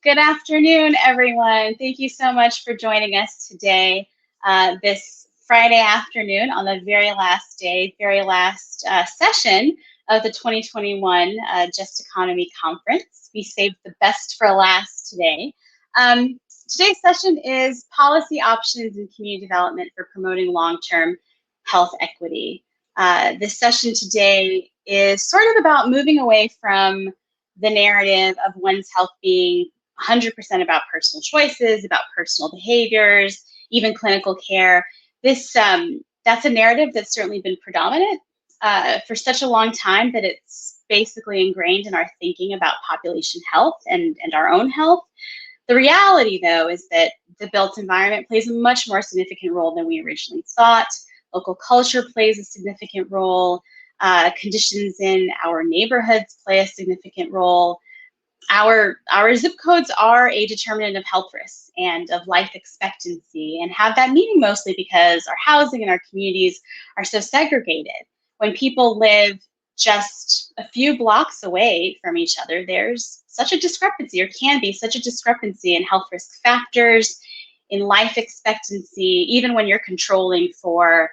Good afternoon, everyone. Thank you so much for joining us today, this Friday afternoon on the very last day, very last session of the 2021 Just Economy Conference. We saved the best for last today. Today's session is policy options in community development for promoting long-term health equity. This session today is sort of about moving away from the narrative of one's health being 100% about personal choices, about personal behaviors, even clinical care. That's a narrative that's certainly been predominant for such a long time that it's basically ingrained in our thinking about population health and our own health. The reality, though, is that the built environment plays a much more significant role than we originally thought. Local culture plays a significant role. Conditions in our neighborhoods play a significant role. Our zip codes are a determinant of health risks and of life expectancy, and have that meaning mostly because our housing and our communities are so segregated. When people live just a few blocks away from each other, there's such a discrepancy, or can be such a discrepancy, in health risk factors, in life expectancy, even when you're controlling for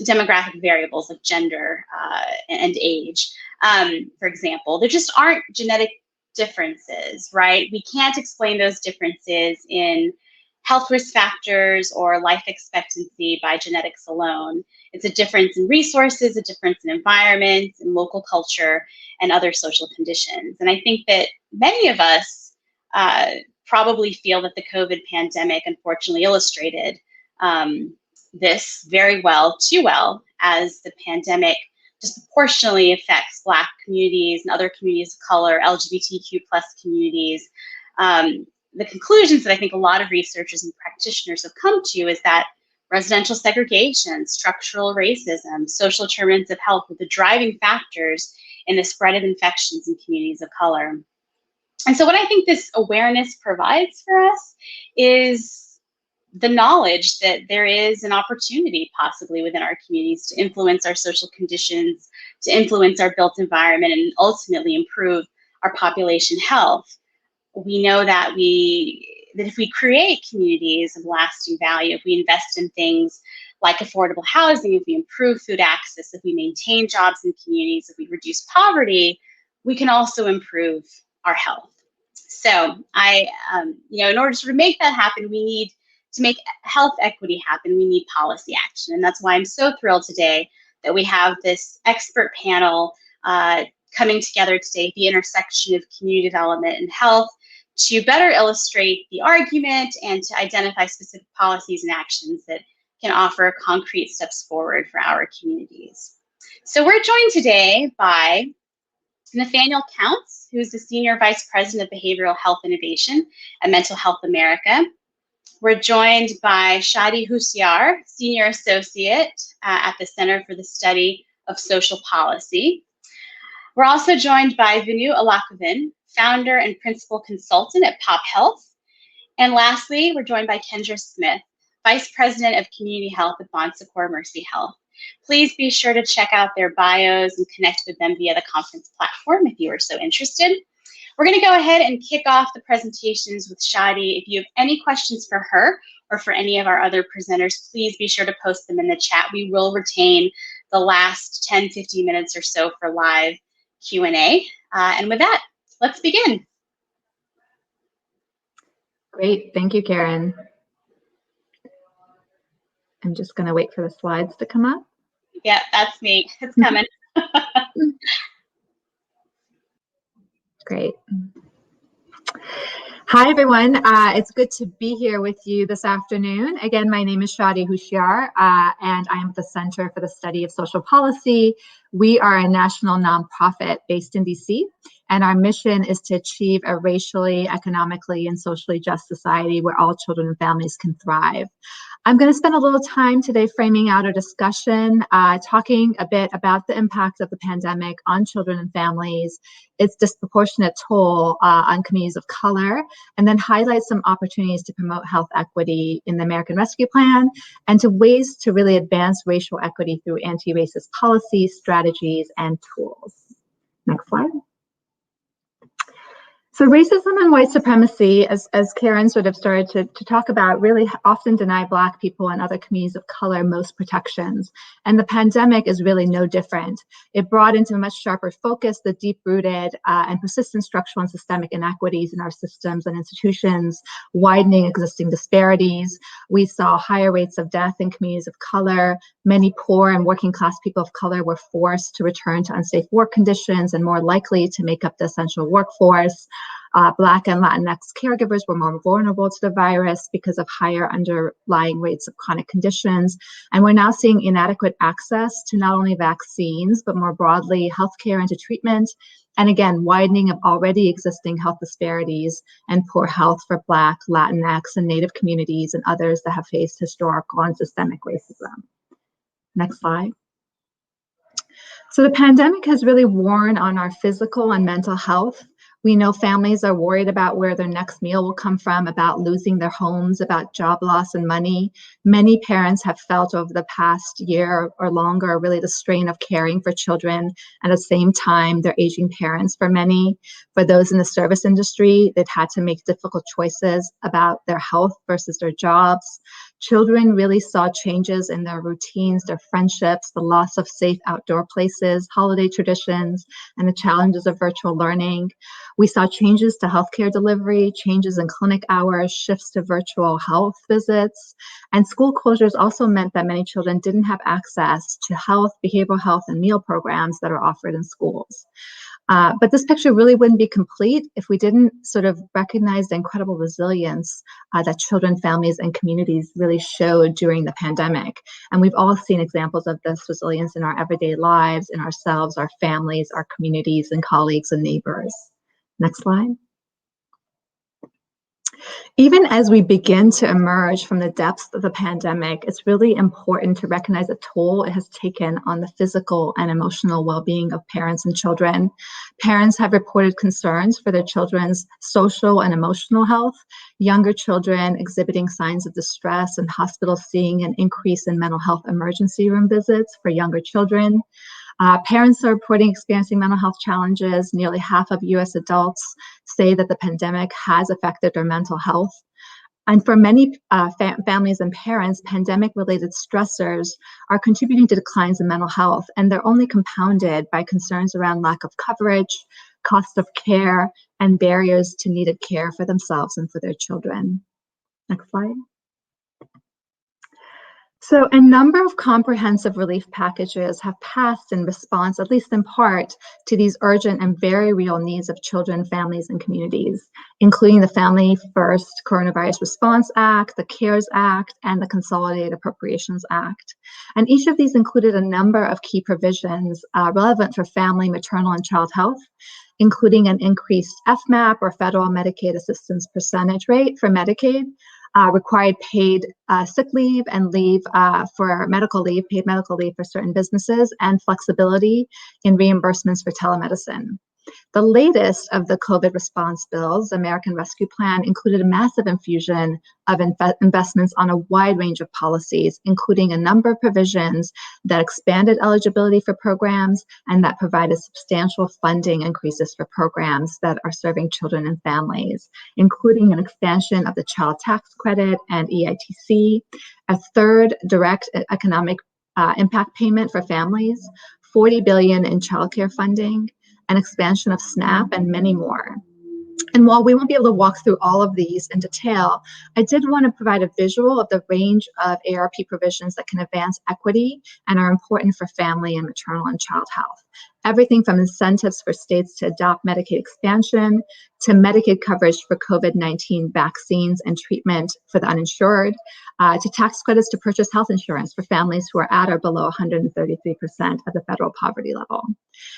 demographic variables like gender and age. For example, there just aren't genetic differences, right? We can't explain those differences in health risk factors or life expectancy by genetics alone. It's a difference in resources, a difference in environment, in local culture, and other social conditions. And I think that many of us probably feel that the COVID pandemic unfortunately illustrated this very well, too well, as the pandemic disproportionately affects Black communities and other communities of color, LGBTQ+ communities. The conclusions that I think a lot of researchers and practitioners have come to is that residential segregation, structural racism, social determinants of health were the driving factors in the spread of infections in communities of color. And so what I think this awareness provides for us is the knowledge that there is an opportunity possibly within our communities to influence our social conditions, to influence our built environment, and ultimately improve our population health. We know that if we create communities of lasting value, if we invest in things like affordable housing, if we improve food access, if we maintain jobs in communities, if we reduce poverty, we can also improve our health. So in order to make that happen, we need to make health equity happen, we need policy action. And that's why I'm so thrilled today that we have this expert panel coming together today, the intersection of community development and health, to better illustrate the argument and to identify specific policies and actions that can offer concrete steps forward for our communities. So we're joined today by Nathaniel Counts, who's the Senior Vice President of Behavioral Health Innovation at Mental Health America. We're joined by Shadi Hushyar, Senior Associate at the Center for the Study of Social Policy. We're also joined by Vinu Alakovan, Founder and Principal Consultant at Pop Health. And lastly, we're joined by Kendra Smith, Vice President of Community Health at Bon Secours Mercy Health. Please be sure to check out their bios and connect with them via the conference platform if you are so interested. We're going to go ahead and kick off the presentations with Shadi. If you have any questions for her or for any of our other presenters, please be sure to post them in the chat. We will retain the last 10-15 minutes or so for live Q&A. And with that, let's begin. Great, thank you, Karen. I'm just going to wait for the slides to come up. Yeah, that's me. It's coming. Great. Hi, everyone. It's good to be here with you this afternoon. Again, my name is Shadi Hushyar, and I am at the Center for the Study of Social Policy. We are a national nonprofit based in DC, and our mission is to achieve a racially, economically, and socially just society where all children and families can thrive. I'm going to spend a little time today framing out a discussion, talking a bit about the impact of the pandemic on children and families, its disproportionate toll on communities of color, and then highlight some opportunities to promote health equity in the American Rescue Plan, and to ways to really advance racial equity through anti-racist policies, strategies, and tools. Next slide. So racism and white supremacy, as Karen sort of started to talk about, really often deny Black people and other communities of color most protections. And the pandemic is really no different. It brought into a much sharper focus the deep-rooted and persistent structural and systemic inequities in our systems and institutions, widening existing disparities. We saw higher rates of death in communities of color. Many poor and working class people of color were forced to return to unsafe work conditions and more likely to make up the essential workforce. Black and Latinx caregivers were more vulnerable to the virus because of higher underlying rates of chronic conditions. And we're now seeing inadequate access to not only vaccines, but more broadly, healthcare and to treatment. And again, widening of already existing health disparities and poor health for Black, Latinx, and Native communities and others that have faced historical and systemic racism. Next slide. So the pandemic has really worn on our physical and mental health. We know families are worried about where their next meal will come from, about losing their homes, about job loss and money. Many parents have felt over the past year or longer really the strain of caring for children, and at the same time, they're aging parents for many. For those in the service industry, they've had to make difficult choices about their health versus their jobs. Children really saw changes in their routines, their friendships, the loss of safe outdoor places, holiday traditions, and the challenges of virtual learning. We saw changes to healthcare delivery, changes in clinic hours, shifts to virtual health visits, and school closures also meant that many children didn't have access to health, behavioral health, and meal programs that are offered in schools. But this picture really wouldn't be complete if we didn't sort of recognize the incredible resilience that children, families, and communities really showed during the pandemic. And we've all seen examples of this resilience in our everyday lives, in ourselves, our families, our communities, and colleagues and neighbors. Next slide. Even as we begin to emerge from the depths of the pandemic, it's really important to recognize the toll it has taken on the physical and emotional well-being of parents and children. Parents have reported concerns for their children's social and emotional health, younger children exhibiting signs of distress, and hospitals seeing an increase in mental health emergency room visits for younger children. Parents are reporting experiencing mental health challenges. Nearly half of US adults say that the pandemic has affected their mental health. And for many families and parents, pandemic-related stressors are contributing to declines in mental health, and they're only compounded by concerns around lack of coverage, cost of care, and barriers to needed care for themselves and for their children. Next slide. So a number of comprehensive relief packages have passed in response, at least in part, to these urgent and very real needs of children, families, and communities, including the Family First Coronavirus Response Act, the CARES Act, and the Consolidated Appropriations Act. And each of these included a number of key provisions relevant for family, maternal, and child health, including an increased FMAP, or federal Medicaid assistance percentage rate for Medicaid, required paid sick leave and leave for medical leave, paid medical leave for certain businesses, and flexibility in reimbursements for telemedicine. The latest of the COVID response bills, American Rescue Plan, included a massive infusion of investments on a wide range of policies, including a number of provisions that expanded eligibility for programs and that provided substantial funding increases for programs that are serving children and families, including an expansion of the child tax credit and EITC, a third direct economic impact payment for families, $40 billion in childcare funding, an expansion of SNAP, and many more. And while we won't be able to walk through all of these in detail, I did want to provide a visual of the range of ARP provisions that can advance equity and are important for family and maternal and child health. Everything from incentives for states to adopt Medicaid expansion to Medicaid coverage for COVID-19 vaccines and treatment for the uninsured, to tax credits to purchase health insurance for families who are at or below 133% of the federal poverty level.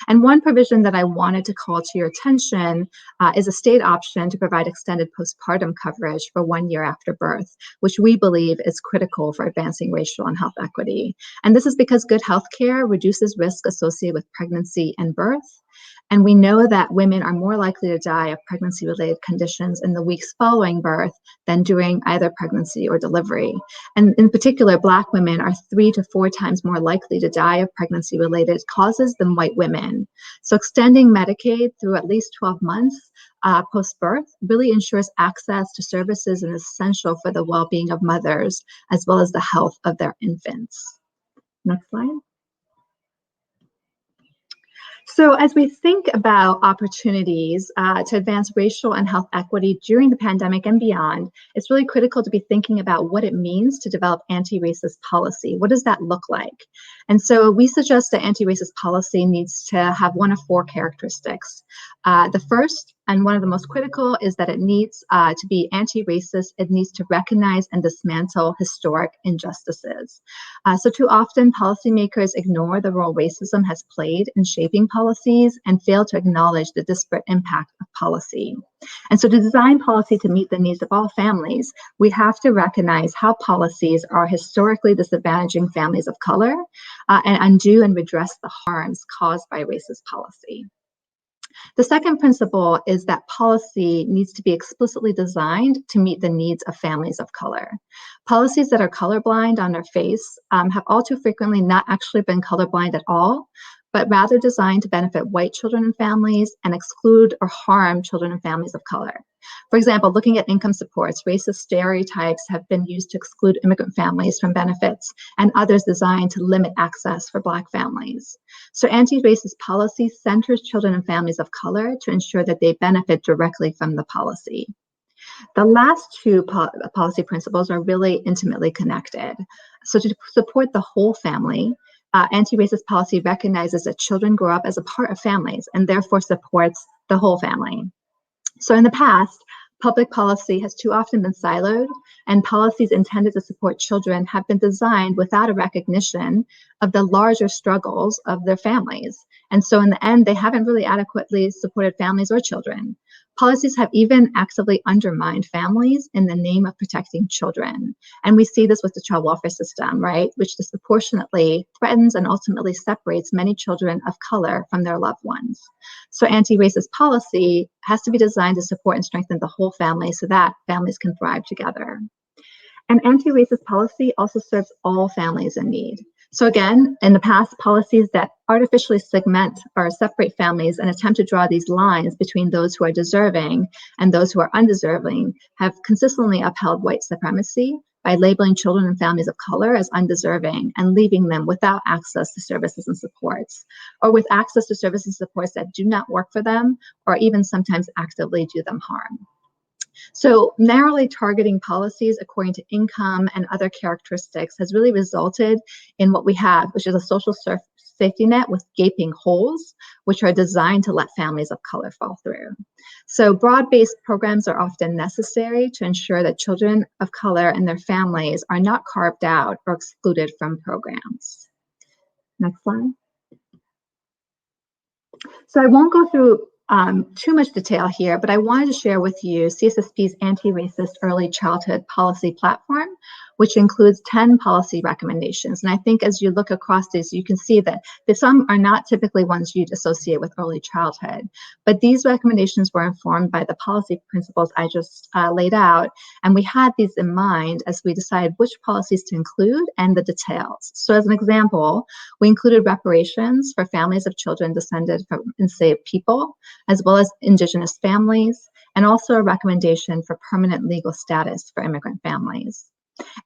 And one provision that I wanted to call to your attention is a state option to provide extended postpartum coverage for 1 year after birth, which we believe is critical for advancing racial and health equity. And this is because good health care reduces risk associated with pregnancy pregnancy and birth. And we know that women are more likely to die of pregnancy-related conditions in the weeks following birth than during either pregnancy or delivery. And in particular, Black women are 3 to 4 times more likely to die of pregnancy-related causes than white women. So extending Medicaid through at least 12 months post-birth really ensures access to services and is essential for the well-being of mothers, as well as the health of their infants. Next slide. So as we think about opportunities to advance racial and health equity during the pandemic and beyond, it's really critical to be thinking about what it means to develop anti-racist policy. What does that look like? And so we suggest that anti-racist policy needs to have one of 4 characteristics. The first, and one of the most critical, is that it needs to be anti-racist. It needs to recognize and dismantle historic injustices. So too often, policymakers ignore the role racism has played in shaping policies and fail to acknowledge the disparate impact of policy. And so to design policy to meet the needs of all families, we have to recognize how policies are historically disadvantaging families of color and undo and redress the harms caused by racist policy. The second principle is that policy needs to be explicitly designed to meet the needs of families of color. Policies that are colorblind on their face have all too frequently not actually been colorblind at all, but rather designed to benefit white children and families and exclude or harm children and families of color. For example, looking at income supports, racist stereotypes have been used to exclude immigrant families from benefits, and others designed to limit access for Black families. So anti-racist policy centers children and families of color to ensure that they benefit directly from the policy. The last 2 policy principles are really intimately connected. So to support the whole family, anti-racist policy recognizes that children grow up as a part of families and therefore supports the whole family. So in the past, public policy has too often been siloed, and policies intended to support children have been designed without a recognition of the larger struggles of their families. And so in the end, they haven't really adequately supported families or children. Policies have even actively undermined families in the name of protecting children. And we see this with the child welfare system, right, which disproportionately threatens and ultimately separates many children of color from their loved ones. So anti-racist policy has to be designed to support and strengthen the whole family so that families can thrive together. And anti-racist policy also serves all families in need. So again, in the past, policies that artificially segment or separate families and attempt to draw these lines between those who are deserving and those who are undeserving have consistently upheld white supremacy by labeling children and families of color as undeserving and leaving them without access to services and supports, or with access to services and supports that do not work for them or even sometimes actively do them harm. So narrowly targeting policies according to income and other characteristics has really resulted in what we have, which is a social safety net with gaping holes, which are designed to let families of color fall through. So broad-based programs are often necessary to ensure that children of color and their families are not carved out or excluded from programs. Next slide. So I won't go through too much detail here, but I wanted to share with you CSSP's anti-racist early childhood policy platform, which includes 10 policy recommendations. And I think as you look across these, you can see that some are not typically ones you'd associate with early childhood, but these recommendations were informed by the policy principles I just laid out. And we had these in mind as we decided which policies to include and the details. So as an example, we included reparations for families of children descended from enslaved people, as well as Indigenous families, and also a recommendation for permanent legal status for immigrant families.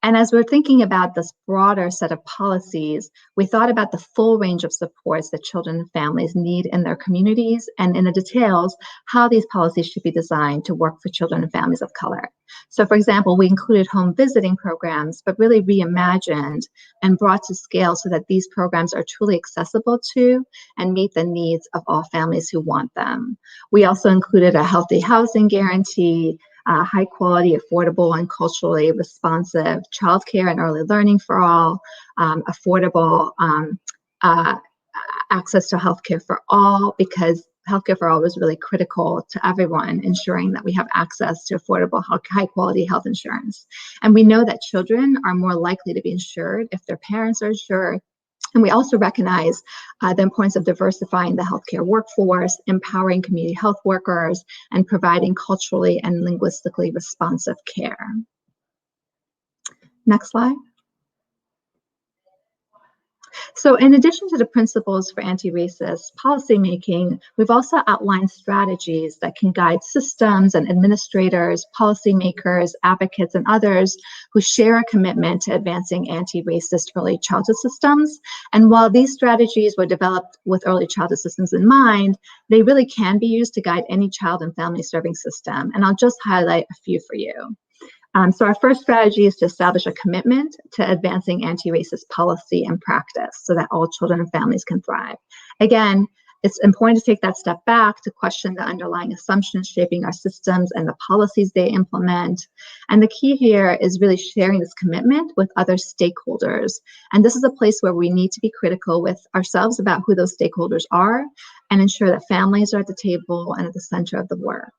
And as we're thinking about this broader set of policies, we thought about the full range of supports that children and families need in their communities, and in the details, how these policies should be designed to work for children and families of color. So for example, we included home visiting programs, but really reimagined and brought to scale so that these programs are truly accessible to and meet the needs of all families who want them. We also included a healthy housing guarantee, high quality, affordable, and culturally responsive childcare and early learning for all, affordable access to healthcare for all, because healthcare for all was really critical to everyone, ensuring that we have access to affordable, high quality health insurance. And we know that children are more likely to be insured if their parents are insured, And we also recognize the importance of diversifying the healthcare workforce, empowering community health workers, and providing culturally and linguistically responsive care. Next slide. So in addition to the principles for anti-racist policymaking, we've also outlined strategies that can guide systems and administrators, policymakers, advocates, and others who share a commitment to advancing anti-racist early childhood systems. And while these strategies were developed with early childhood systems in mind, they really can be used to guide any child and family serving system. And I'll just highlight a few for you. So our first strategy is to establish a commitment to advancing anti-racist policy and practice so that all children and families can thrive. Again, it's important to take that step back to question the underlying assumptions shaping our systems and the policies they implement. And the key here is really sharing this commitment with other stakeholders. And this is a place where we need to be critical with ourselves about who those stakeholders are and ensure that families are at the table and at the center of the work.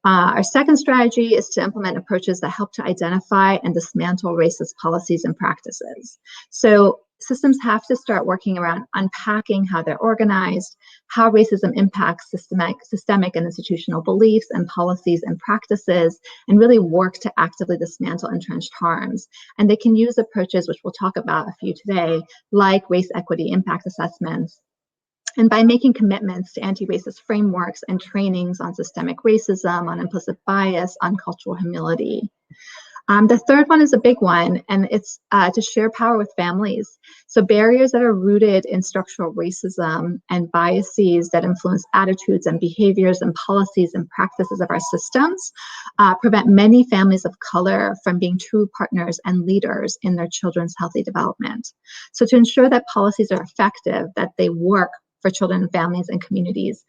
Our second strategy is to implement approaches that help to identify and dismantle racist policies and practices. So systems have to start working around unpacking how they're organized, how racism impacts systemic and institutional beliefs and policies and practices, and really work to actively dismantle entrenched harms. And they can use approaches, which we'll talk about a few today, like race equity impact assessments. And by making commitments to anti-racist frameworks and trainings on systemic racism, on implicit bias, on cultural humility. The third one is a big one, and it's to share power with families. So barriers that are rooted in structural racism and biases that influence attitudes and behaviors and policies and practices of our systems prevent many families of color from being true partners and leaders in their children's healthy development. So to ensure that policies are effective, that they work for children and families and communities,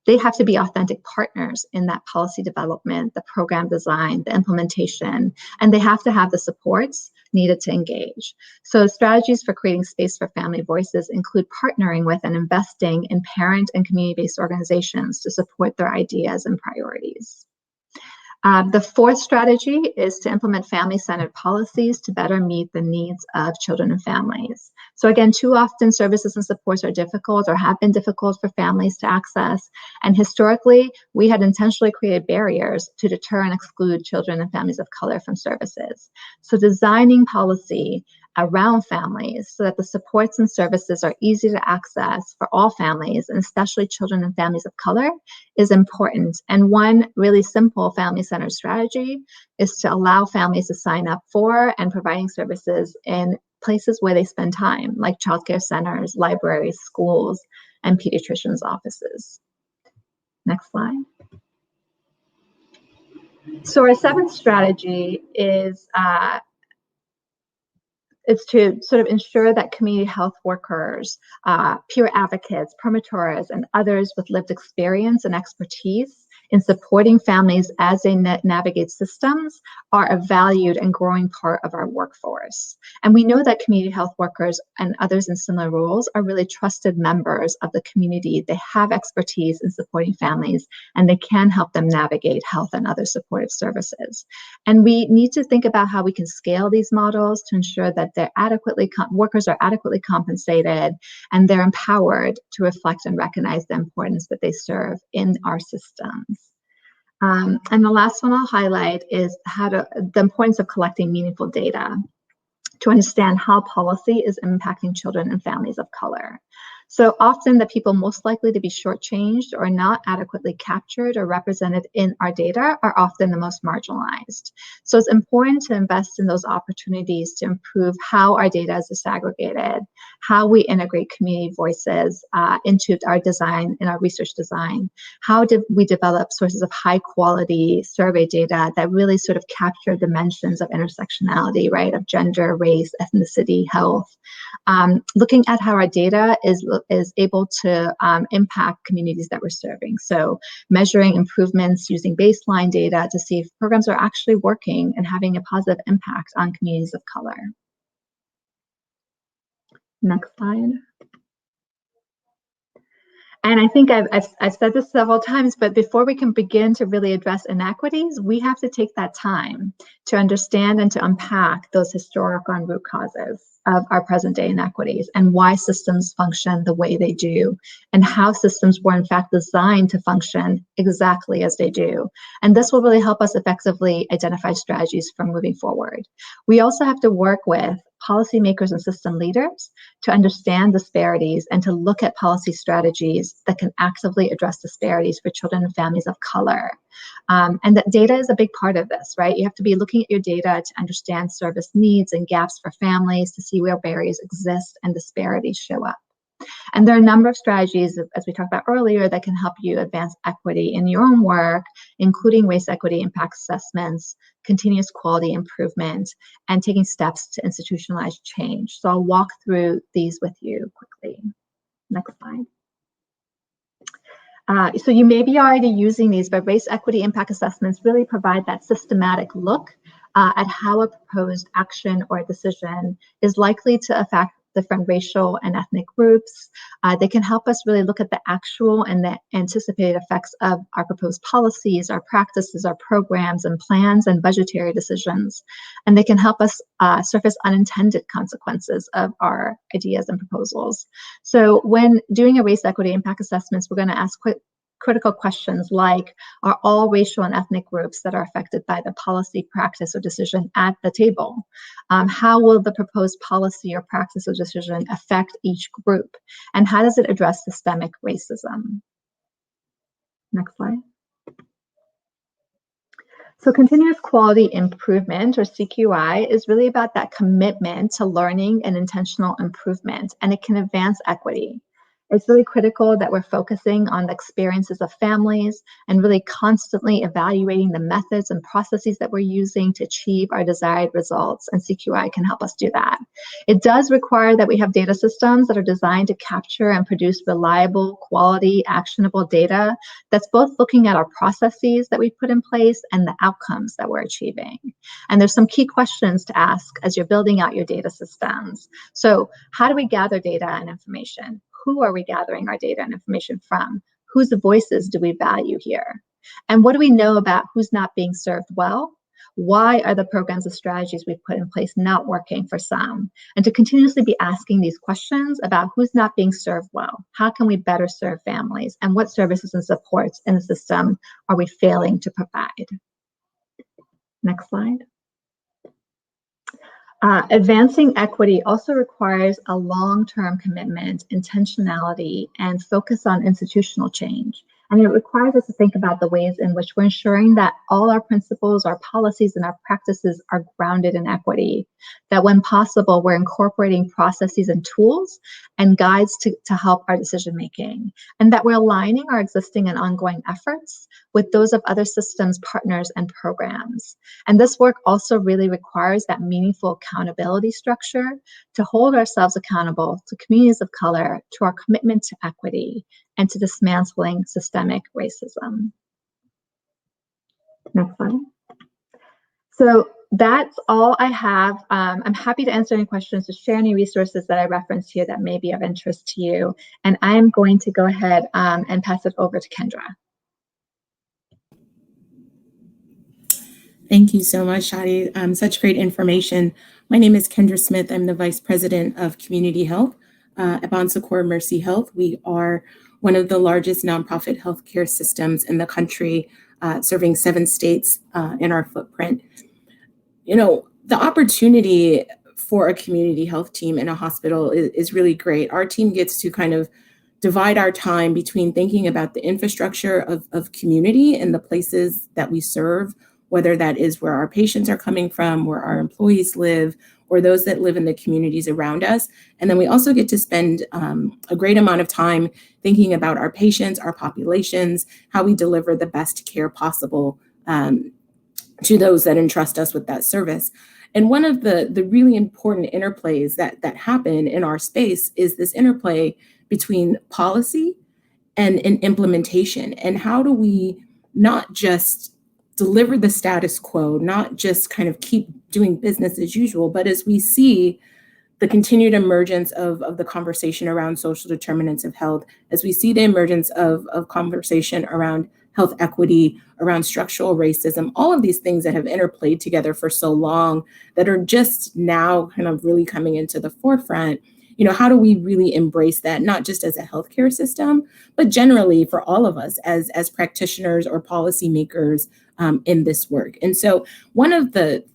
they have to be authentic partners in that policy development, the program design, the implementation, and they have to have the supports needed to engage. So strategies for creating space for family voices include partnering with and investing in parent and community-based organizations to support their ideas and priorities. The fourth strategy is to implement family-centered policies to better meet the needs of children and families. So again, too often services and supports are difficult or have been difficult for families to access. And historically, we had intentionally created barriers to deter and exclude children and families of color from services. So designing policy around families so that the supports and services are easy to access for all families, and especially children and families of color, is important. And one really simple family-centered strategy is to allow families to sign up for and providing services in places where they spend time, like childcare centers, libraries, schools, and pediatricians' offices. Next slide. So our seventh strategy is to sort of ensure that community health workers, peer advocates, promoters, and others with lived experience and expertise in supporting families as they navigate systems are a valued and growing part of our workforce. And we know that community health workers and others in similar roles are really trusted members of the community. They have expertise in supporting families, and they can help them navigate health and other supportive services. And we need to think about how we can scale these models to ensure that they're workers are adequately compensated and they're empowered to reflect and recognize the importance that they serve in our systems. And the last one I'll highlight is the importance of collecting meaningful data to understand how policy is impacting children and families of color. So often the people most likely to be shortchanged or not adequately captured or represented in our data are often the most marginalized. So it's important to invest in those opportunities to improve how our data is disaggregated, how we integrate community voices into our design, in our research design, how we develop sources of high quality survey data that really sort of capture dimensions of intersectionality, right, of gender, race, ethnicity, health. Looking at how our data is able to impact communities that we're serving. So measuring improvements using baseline data to see if programs are actually working and having a positive impact on communities of color. Next slide. And I think I've said this several times, but before we can begin to really address inequities, we have to take that time to understand and to unpack those historical and root causes of our present day inequities and why systems function the way they do and how systems were in fact designed to function exactly as they do. And this will really help us effectively identify strategies for moving forward. We also have to work with policymakers and system leaders to understand disparities and to look at policy strategies that can actively address disparities for children and families of color. And that data is a big part of this, right? You have to be looking at your data to understand service needs and gaps for families, to see where barriers exist and disparities show up. And there are a number of strategies, as we talked about earlier, that can help you advance equity in your own work, including race equity impact assessments, continuous quality improvement, and taking steps to institutionalize change. So I'll walk through these with you quickly. Next slide. So you may be already using these, but race equity impact assessments really provide that systematic look at how a proposed action or decision is likely to affect different racial and ethnic groups. They can help us really look at the actual and the anticipated effects of our proposed policies, our practices, our programs and plans and budgetary decisions. And they can help us surface unintended consequences of our ideas and proposals. So when doing a race equity impact assessments, we're going to ask critical questions like, are all racial and ethnic groups that are affected by the policy, practice, or decision at the table? How will the proposed policy or practice or decision affect each group? And how does it address systemic racism? Next slide. So continuous quality improvement, or CQI, is really about that commitment to learning and intentional improvement, and it can advance equity. It's really critical that we're focusing on the experiences of families and really constantly evaluating the methods and processes that we're using to achieve our desired results, and CQI can help us do that. It does require that we have data systems that are designed to capture and produce reliable, quality, actionable data that's both looking at our processes that we put in place and the outcomes that we're achieving. And there's some key questions to ask as you're building out your data systems. So how do we gather data and information? Who are we gathering our data and information from? Whose voices do we value here? And what do we know about who's not being served well? Why are the programs and strategies we've put in place not working for some? And to continuously be asking these questions about who's not being served well. How can we better serve families? And what services and supports in the system are we failing to provide? Next slide. Advancing equity also requires a long-term commitment, intentionality, and focus on institutional change. And it requires us to think about the ways in which we're ensuring that all our principles, our policies, and our practices are grounded in equity. That when possible, we're incorporating processes and tools and guides to help our decision-making. And that we're aligning our existing and ongoing efforts with those of other systems, partners, and programs. And this work also really requires that meaningful accountability structure to hold ourselves accountable to communities of color, to our commitment to equity, and to dismantling systemic racism. Next slide. So that's all I have. I'm happy to answer any questions, to share any resources that I referenced here that may be of interest to you. And I'm going to go ahead and pass it over to Kendra. Thank you so much, Shadi. Such great information. My name is Kendra Smith. I'm the Vice President of Community Health at Bon Secours Mercy Health. We are one of the largest nonprofit healthcare systems in the country, serving 7 states in our footprint. You know, the opportunity for a community health team in a hospital is really great. Our team gets to kind of divide our time between thinking about the infrastructure of community and the places that we serve, whether that is where our patients are coming from, where our employees live, or those that live in the communities around us. And then we also get to spend a great amount of time thinking about our patients, our populations, how we deliver the best care possible to those that entrust us with that service. And one of the really important interplays that happen in our space is this interplay between policy and implementation. And how do we not just deliver the status quo, not just kind of keep doing business as usual, but as we see the continued emergence of the conversation around social determinants of health, as we see the emergence of conversation around health equity, around structural racism, all of these things that have interplayed together for so long that are just now kind of really coming into the forefront. How do we really embrace that, not just as a healthcare system, but generally for all of us as practitioners or policymakers in this work? And so one of the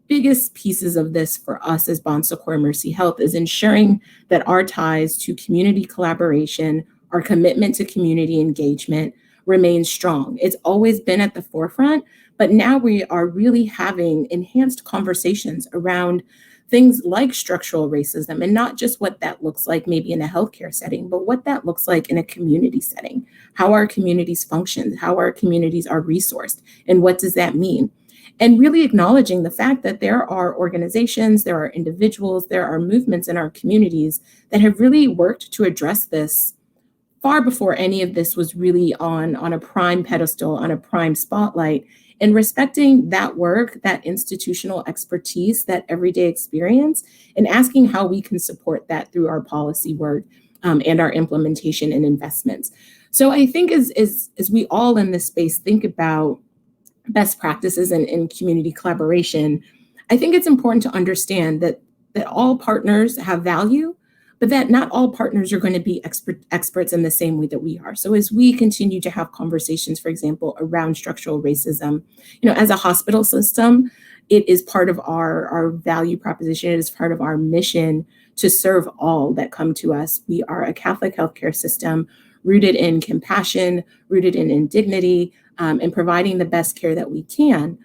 biggest pieces of this for us as Bon Secours Mercy Health is ensuring that our ties to community collaboration, our commitment to community engagement remains strong. It's always been at the forefront, but now we are really having enhanced conversations around things like structural racism, and not just what that looks like maybe in a healthcare setting, but what that looks like in a community setting, how our communities function, how our communities are resourced, and what does that mean? And really acknowledging the fact that there are organizations, there are individuals, there are movements in our communities that have really worked to address this far before any of this was really on a prime pedestal, on a prime spotlight, and respecting that work, that institutional expertise, that everyday experience, and asking how we can support that through our policy work and our implementation and investments. So I think as we all in this space think about best practices and community collaboration, I think it's important to understand that all partners have value, but that not all partners are going to be experts in the same way that we are. So as we continue to have conversations, for example, around structural racism, as a hospital system, it is part of our value proposition. It is part of our mission to serve all that come to us. We are a Catholic healthcare system rooted in compassion, rooted in dignity, and providing the best care that we can.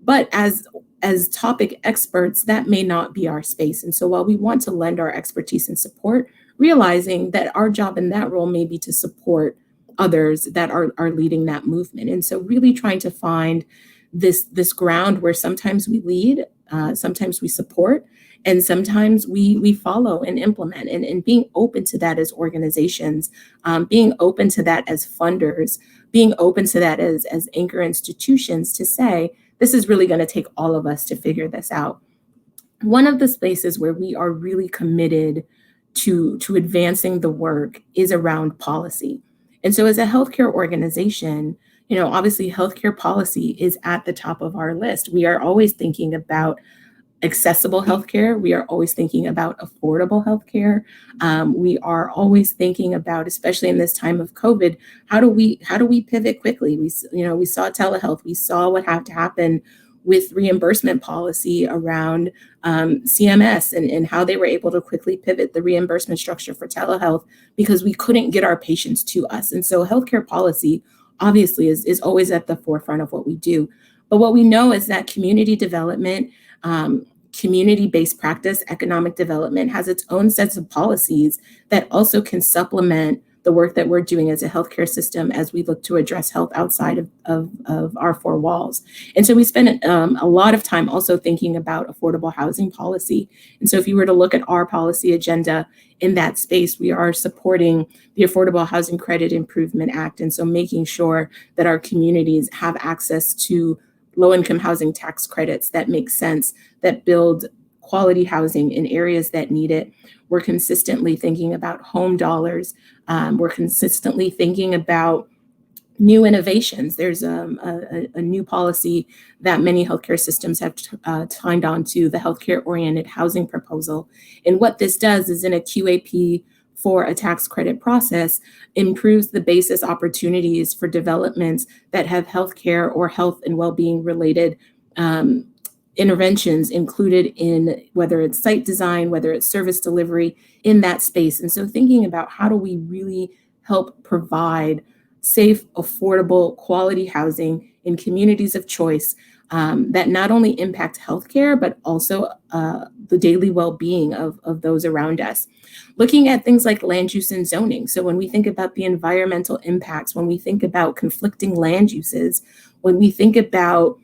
But as topic experts, that may not be our space. And so while we want to lend our expertise and support, realizing that our job in that role may be to support others that are leading that movement. And so really trying to find this ground where sometimes we lead, sometimes we support, and sometimes we follow and implement, and being open to that as organizations, being open to that as funders, being open to that as anchor institutions to say, this is really going to take all of us to figure this out. One of the spaces where we are really committed to advancing the work is around policy. And so as a healthcare organization, obviously healthcare policy is at the top of our list. We are always thinking about accessible healthcare. We are always thinking about affordable healthcare. We are always thinking about, especially in this time of COVID, how do we pivot quickly? We saw telehealth. We saw what had to happen with reimbursement policy around CMS and how they were able to quickly pivot the reimbursement structure for telehealth because we couldn't get our patients to us. And so healthcare policy obviously is always at the forefront of what we do. But what we know is that community development, community-based practice, economic development has its own sets of policies that also can supplement the work that we're doing as a healthcare system as we look to address health outside of our four walls. And so we spend a lot of time also thinking about affordable housing policy. And so if you were to look at our policy agenda in that space, we are supporting the Affordable Housing Credit Improvement Act. And so making sure that our communities have access to low-income housing tax credits that make sense, that build quality housing in areas that need it. We're consistently thinking about home dollars. We're consistently thinking about new innovations. There's a new policy that many healthcare systems have signed on to, the healthcare-oriented housing proposal. And what this does is in a QAP for a tax credit process, improves the basis opportunities for developments that have healthcare or health and well-being related interventions included in whether it's site design, whether it's service delivery in that space. And so thinking about how do we really help provide safe, affordable, quality housing in communities of choice that not only impact healthcare, but also the daily well-being of those around us. Looking at things like land use and zoning. So when we think about the environmental impacts, when we think about conflicting land uses, when we think about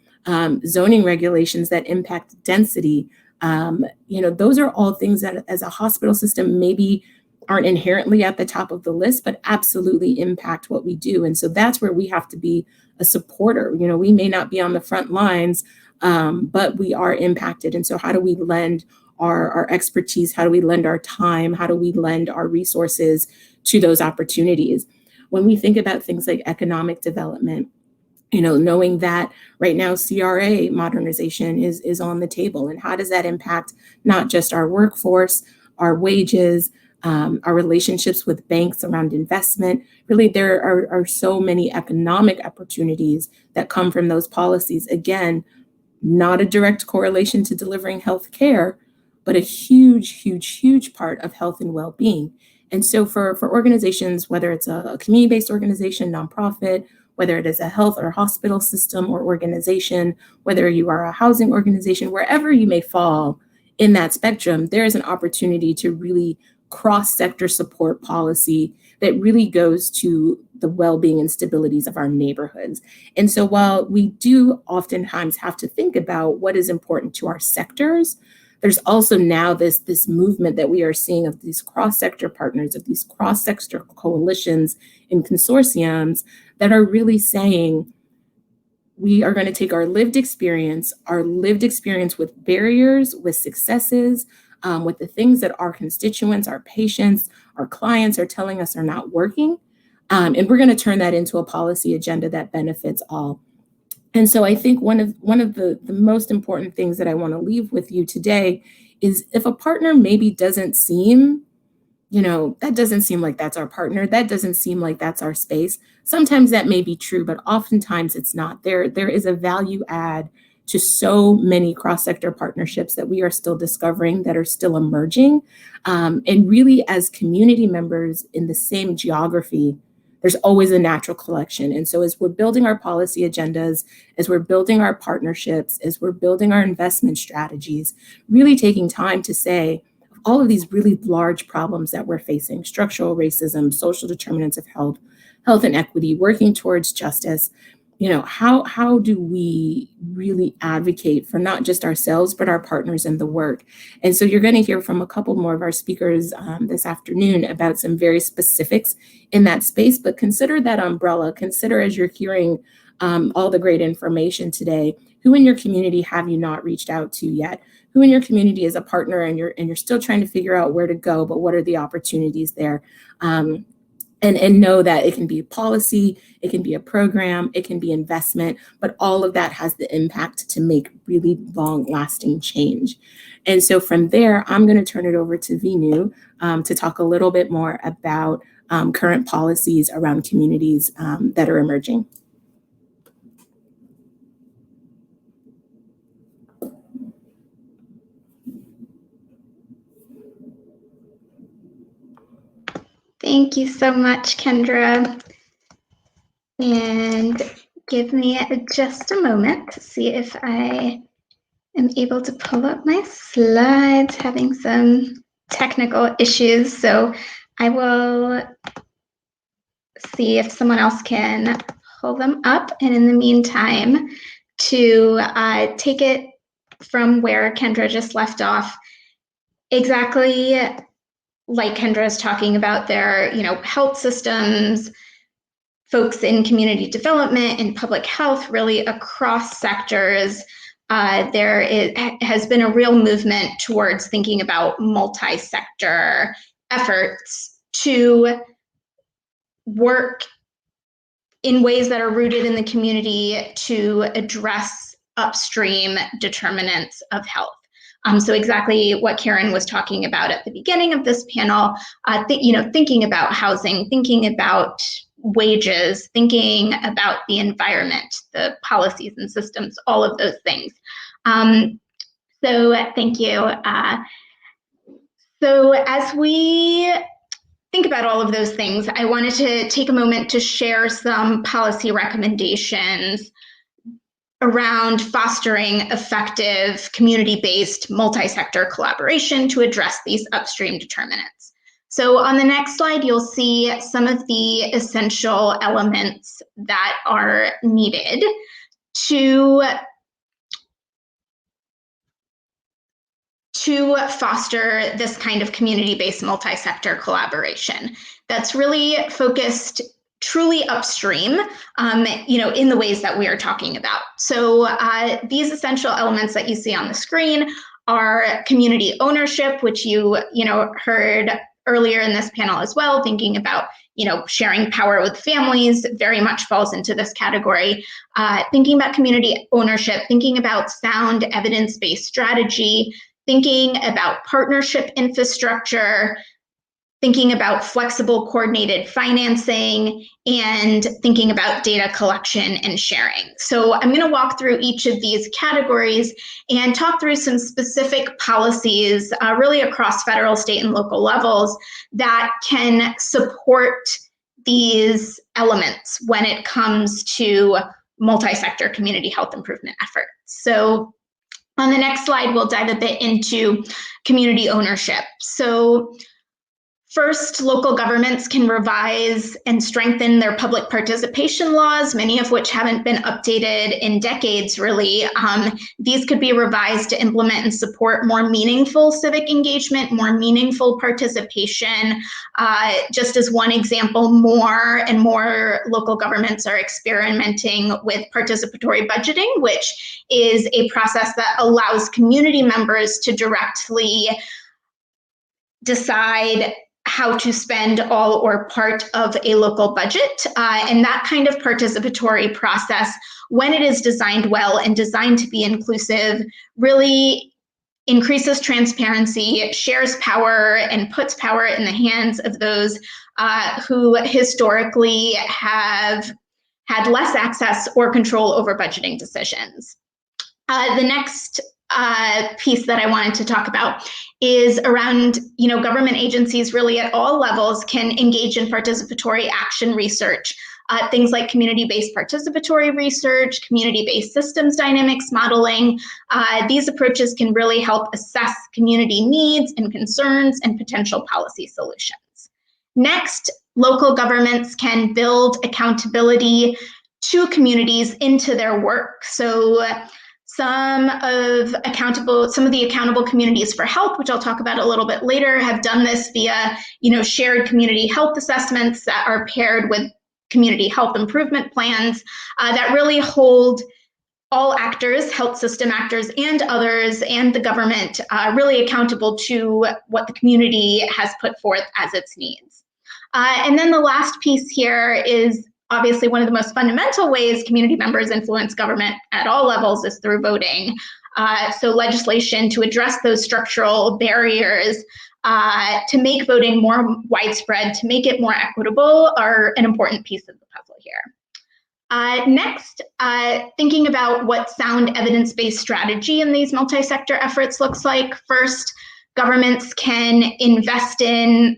zoning regulations that impact density, those are all things that as a hospital system maybe aren't inherently at the top of the list, but absolutely impact what we do. And so that's where we have to be a supporter. We may not be on the front lines, but we are impacted. And so how do we lend our expertise? How do we lend our time? How do we lend our resources to those opportunities? When we think about things like economic development, knowing that right now CRA modernization is on the table, and how does that impact not just our workforce, our wages, our relationships with banks around investment. Really, there are so many economic opportunities that come from those policies. Again, not a direct correlation to delivering health care, but a huge, huge, huge part of health and well-being. And so for organizations, whether it's a community-based organization, nonprofit, whether it is a health or hospital system or organization, whether you are a housing organization, wherever you may fall in that spectrum, there is an opportunity to really cross-sector support policy that really goes to the well-being and stabilities of our neighborhoods. And so while we do oftentimes have to think about what is important to our sectors, there's also now this movement that we are seeing of these cross-sector partners, of these cross-sector coalitions and consortiums that are really saying, we are going to take our lived experience with barriers, with successes, with the things that our constituents, our patients, our clients are telling us are not working, and we're going to turn that into a policy agenda that benefits all. And so I think one of the most important things that I want to leave with you today is, if a partner maybe doesn't seem, that doesn't seem like that's our partner, that doesn't seem like that's our space. Sometimes that may be true, but oftentimes it's not. There is a value add to so many cross-sector partnerships that we are still discovering, that are still emerging. And really, as community members in the same geography, there's always a natural collection. And so as we're building our policy agendas, as we're building our partnerships, as we're building our investment strategies, really taking time to say, all of these really large problems that we're facing, structural racism, social determinants of health, health inequity, working towards justice, how do we really advocate for not just ourselves, but our partners in the work? And so you're going to hear from a couple more of our speakers this afternoon about some very specifics in that space, but consider that umbrella. Consider, as you're hearing all the great information today, who in your community have you not reached out to yet? Who in your community is a partner and you're still trying to figure out where to go, but what are the opportunities there? And know that it can be policy, it can be a program, it can be investment, but all of that has the impact to make really long-lasting change. And so from there, I'm going to turn it over to Vinu to talk a little bit more about current policies around communities that are emerging. Thank you so much, Kendra. And give me just a moment to see if I am able to pull up my slides, having some technical issues. So I will see if someone else can pull them up. And in the meantime, to take it from where Kendra just left off, exactly like Kendra is talking about, their health systems, folks in community development and public health, really across sectors. There has been a real movement towards thinking about multi-sector efforts to work in ways that are rooted in the community to address upstream determinants of health. So exactly what Karen was talking about at the beginning of this panel, thinking about housing, thinking about wages, thinking about the environment, the policies and systems, all of those things. So thank you. So as we think about all of those things, I wanted to take a moment to share some policy recommendations around fostering effective community-based multi-sector collaboration to address these upstream determinants. So on the next slide, you'll see some of the essential elements that are needed to foster this kind of community-based multi-sector collaboration that's really focused truly upstream, in the ways that we are talking about. So these essential elements that you see on the screen are community ownership, which you heard earlier in this panel as well, thinking about sharing power with families very much falls into this category. Thinking about community ownership, thinking about sound evidence-based strategy, thinking about partnership infrastructure, thinking about flexible coordinated financing, and thinking about data collection and sharing. So I'm going to walk through each of these categories and talk through some specific policies really across federal, state, and local levels that can support these elements when it comes to multi-sector community health improvement efforts. So on the next slide, we'll dive a bit into community ownership. So first, local governments can revise and strengthen their public participation laws, many of which haven't been updated in decades, really. These could be revised to implement and support more meaningful civic engagement, more meaningful participation. Just as one example, more and more local governments are experimenting with participatory budgeting, which is a process that allows community members to directly decide how to spend all or part of a local budget. And that kind of participatory process, when it is designed well and designed to be inclusive, really increases transparency, shares power, and puts power in the hands of those who historically have had less access or control over budgeting decisions. The next piece that I wanted to talk about is around, government agencies really at all levels can engage in participatory action research. Things like community-based participatory research, community-based systems dynamics modeling. These approaches can really help assess community needs and concerns and potential policy solutions. Next, local governments can build accountability to communities into their work. So some of the accountable communities for health, which I'll talk about a little bit later, have done this via, shared community health assessments that are paired with community health improvement plans that really hold all actors, health system actors and others, and the government really accountable to what the community has put forth as its needs. And then the last piece here is obviously one of the most fundamental ways community members influence government at all levels is through voting. So legislation to address those structural barriers to make voting more widespread, to make it more equitable, are an important piece of the puzzle here. Next, thinking about what sound evidence-based strategy in these multi-sector efforts looks like. First, governments can invest in,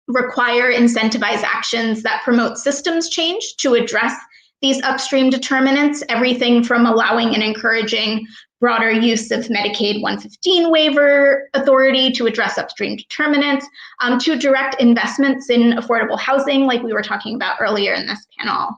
require, incentivize actions that promote systems change to address these upstream determinants, everything from allowing and encouraging broader use of Medicaid 115 waiver authority to address upstream determinants, to direct investments in affordable housing, like we were talking about earlier in this panel.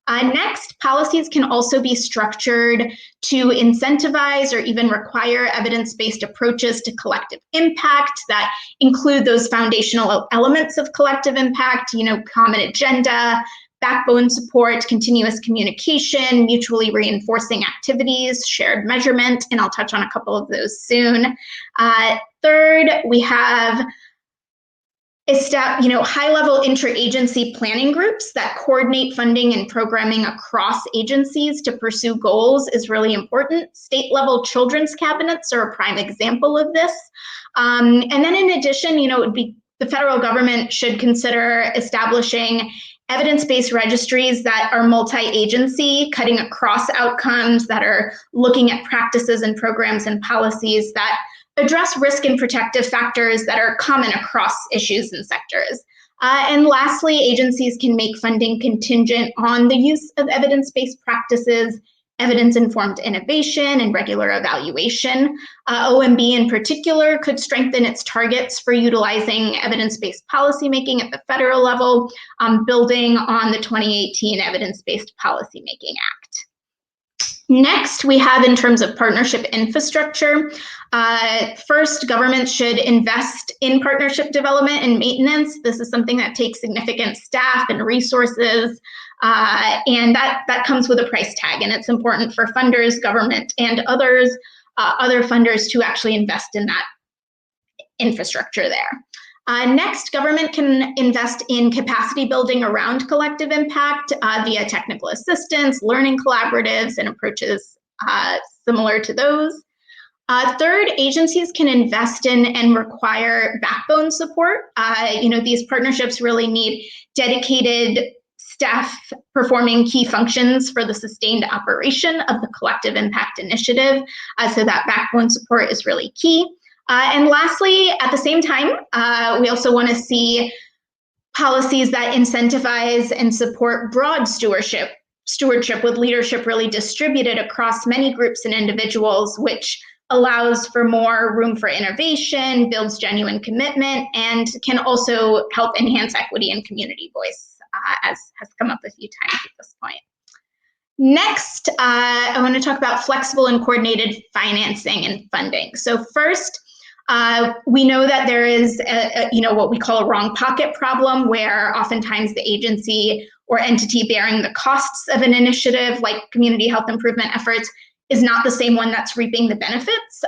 Next, policies can also be structured to incentivize or even require evidence-based approaches to collective impact that include those foundational elements of collective impact, common agenda, backbone support, continuous communication, mutually reinforcing activities, shared measurement, and I'll touch on a couple of those soon. Third, we have high-level interagency planning groups that coordinate funding and programming across agencies to pursue goals is really important. State-level children's cabinets are a prime example of this. And then in addition, the federal government should consider establishing evidence-based registries that are multi-agency, cutting across outcomes, that are looking at practices and programs and policies that address risk and protective factors that are common across issues and sectors. And lastly, agencies can make funding contingent on the use of evidence-based practices, evidence-informed innovation, and regular evaluation. OMB in particular could strengthen its targets for utilizing evidence-based policymaking at the federal level, building on the 2018 Evidence-Based Policymaking Act. Next, we have in terms of partnership infrastructure. First, governments should invest in partnership development and maintenance. This is something that takes significant staff and resources, and that comes with a price tag, and it's important for funders, government, and others. other funders to actually invest in that infrastructure there. Next, government can invest in capacity building around collective impact via technical assistance, learning collaboratives, and approaches similar to those. Third, agencies can invest in and require backbone support. These partnerships really need dedicated staff performing key functions for the sustained operation of the collective impact initiative. So that backbone support is really key. And lastly, at the same time, we also want to see policies that incentivize and support broad stewardship with leadership really distributed across many groups and individuals, which allows for more room for innovation, builds genuine commitment, and can also help enhance equity and community voice, as has come up a few times at this point. Next, I want to talk about flexible and coordinated financing and funding. So first, we know that there is what we call a wrong pocket problem, where oftentimes the agency or entity bearing the costs of an initiative like community health improvement efforts is not the same one that's reaping the benefits.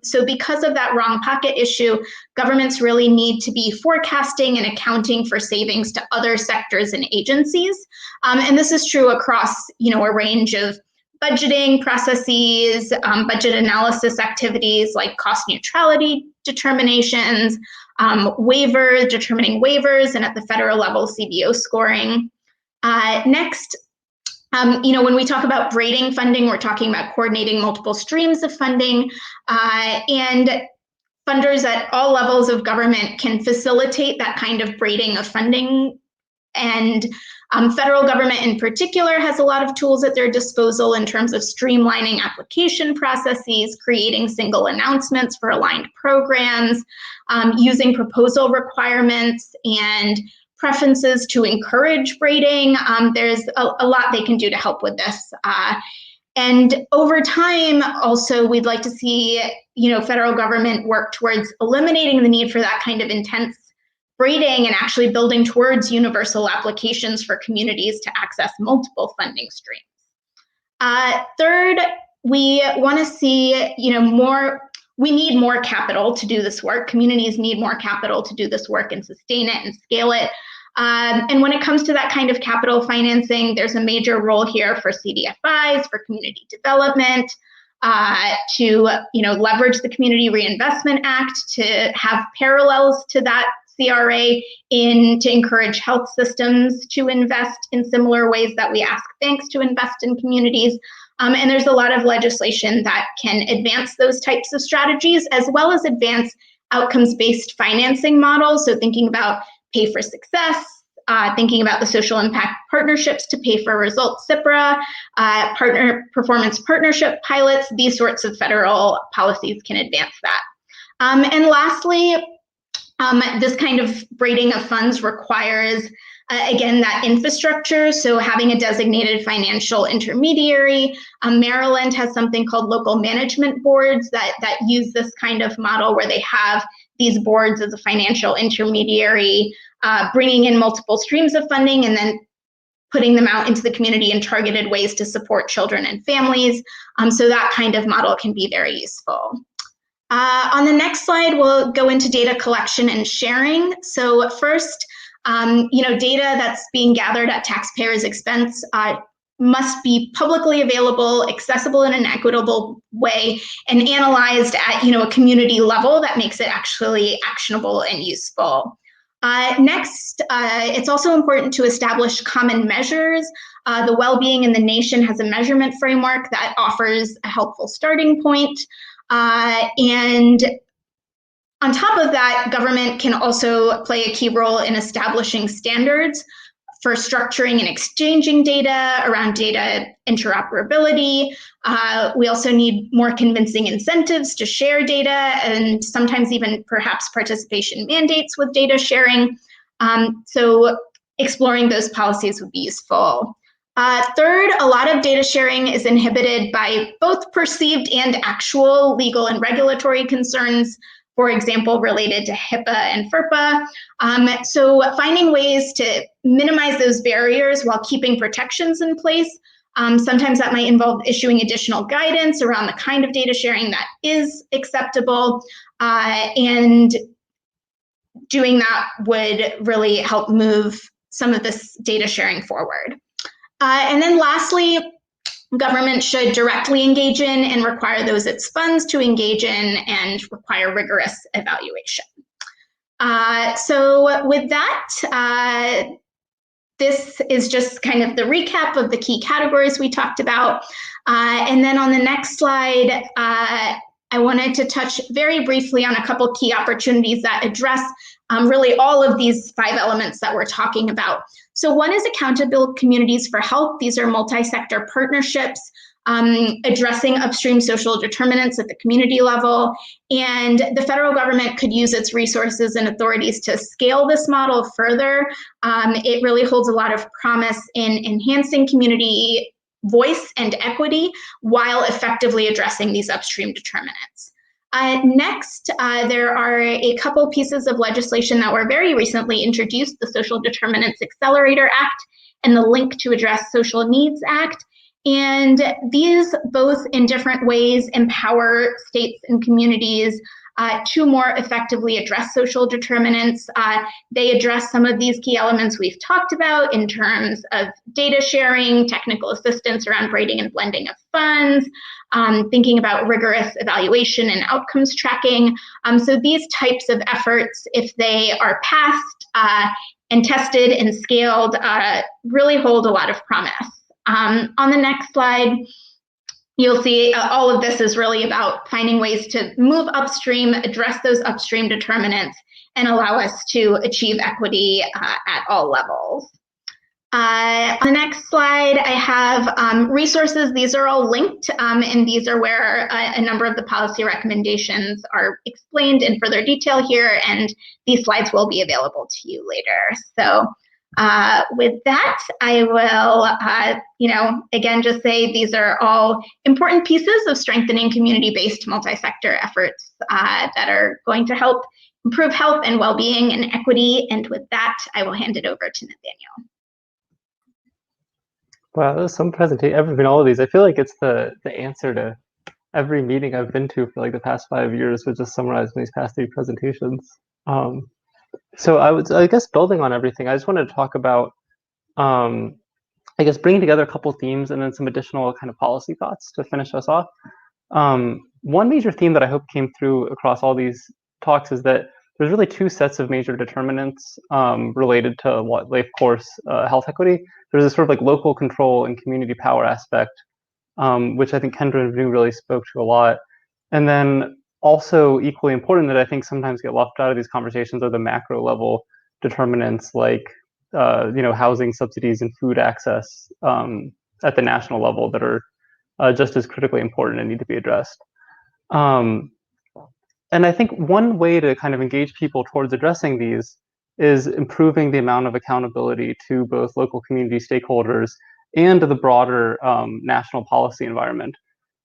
So because of that wrong pocket issue, governments really need to be forecasting and accounting for savings to other sectors and agencies. And this is true across a range of budgeting processes, budget analysis activities like cost neutrality determinations, determining waivers, and at the federal level, CBO scoring. Next, when we talk about braiding funding, we're talking about coordinating multiple streams of funding, and funders at all levels of government can facilitate that kind of braiding of funding. And federal government in particular has a lot of tools at their disposal in terms of streamlining application processes, creating single announcements for aligned programs, using proposal requirements and preferences to encourage braiding. There's a lot they can do to help with this. And over time, also, we'd like to see, federal government work towards eliminating the need for that kind of intense braiding and actually building towards universal applications for communities to access multiple funding streams. Third, we want to see, we need more capital to do this work. Communities need more capital to do this work and sustain it and scale it. And when it comes to that kind of capital financing, there's a major role here for CDFIs, for community development, to leverage the Community Reinvestment Act, to have parallels to that CRA to encourage health systems to invest in similar ways that we ask banks to invest in communities. And there's a lot of legislation that can advance those types of strategies, as well as advance outcomes-based financing models. So thinking about pay for success, thinking about the social impact partnerships to pay for results, CIPRA, performance partnership pilots, these sorts of federal policies can advance that. And lastly, this kind of braiding of funds requires, again, that infrastructure. So having a designated financial intermediary. Maryland has something called local management boards that use this kind of model where they have these boards as a financial intermediary, bringing in multiple streams of funding and then putting them out into the community in targeted ways to support children and families. So that kind of model can be very useful. On the next slide, we'll go into data collection and sharing. So first, data that's being gathered at taxpayers' expense must be publicly available, accessible in an equitable way, and analyzed at a community level that makes it actually actionable and useful. Next, it's also important to establish common measures. The Well-Being in the Nation has a measurement framework that offers a helpful starting point. And on top of that, government can also play a key role in establishing standards for structuring and exchanging data around data interoperability. We also need more convincing incentives to share data and sometimes even perhaps participation mandates with data sharing. So exploring those policies would be useful. Third, a lot of data sharing is inhibited by both perceived and actual legal and regulatory concerns, for example, related to HIPAA and FERPA. So finding ways to minimize those barriers while keeping protections in place Sometimes that might involve issuing additional guidance around the kind of data sharing that is acceptable, and doing that would really help move some of this data sharing forward. And then lastly, government should directly engage in and require those its funds to engage in and require rigorous evaluation. So with that, this is just kind of the recap of the key categories we talked about. And then on the next slide, I wanted to touch very briefly on a couple key opportunities that address really all of these 5 elements that we're talking about. So one is accountable communities for health. These are multi-sector partnerships addressing upstream social determinants at the community level. And the federal government could use its resources and authorities to scale this model further. It really holds a lot of promise in enhancing community voice and equity while effectively addressing these upstream determinants. Next, there are a couple pieces of legislation that were very recently introduced, the Social Determinants Accelerator Act and the Link to Address Social Needs Act. And these both in different ways empower states and communities to more effectively address social determinants. They address some of these key elements we've talked about in terms of data sharing, technical assistance around grading and blending of funds, thinking about rigorous evaluation and outcomes tracking. So these types of efforts, if they are passed and tested and scaled, really hold a lot of promise. On the next slide, you'll see all of this is really about finding ways to move upstream, address those upstream determinants, and allow us to achieve equity at all levels. On the next slide, I have resources. These are all linked, and these are where a number of the policy recommendations are explained in further detail here, and these slides will be available to you later. So with that, I will, again, just say these are all important pieces of strengthening community-based multi-sector efforts that are going to help improve health and well-being and equity. And with that, I will hand it over to Nathaniel. Wow, that was some presentation. Everything, all of these. I feel like it's the answer to every meeting I've been to for like the past 5 years, which is summarized in these past 3 presentations. So I guess building on everything, I just wanted to talk about, I guess, bringing together a couple themes and then some additional kind of policy thoughts to finish us off. One major theme that I hope came through across all these talks is that there's really 2 sets of major determinants related to life course health equity. There's a sort of like local control and community power aspect, which I think Kendra and Venu really spoke to a lot. And then also equally important that I think sometimes get left out of these conversations are the macro level determinants like housing subsidies and food access at the national level that are just as critically important and need to be addressed. And I think one way to kind of engage people towards addressing these is improving the amount of accountability to both local community stakeholders and to the broader national policy environment.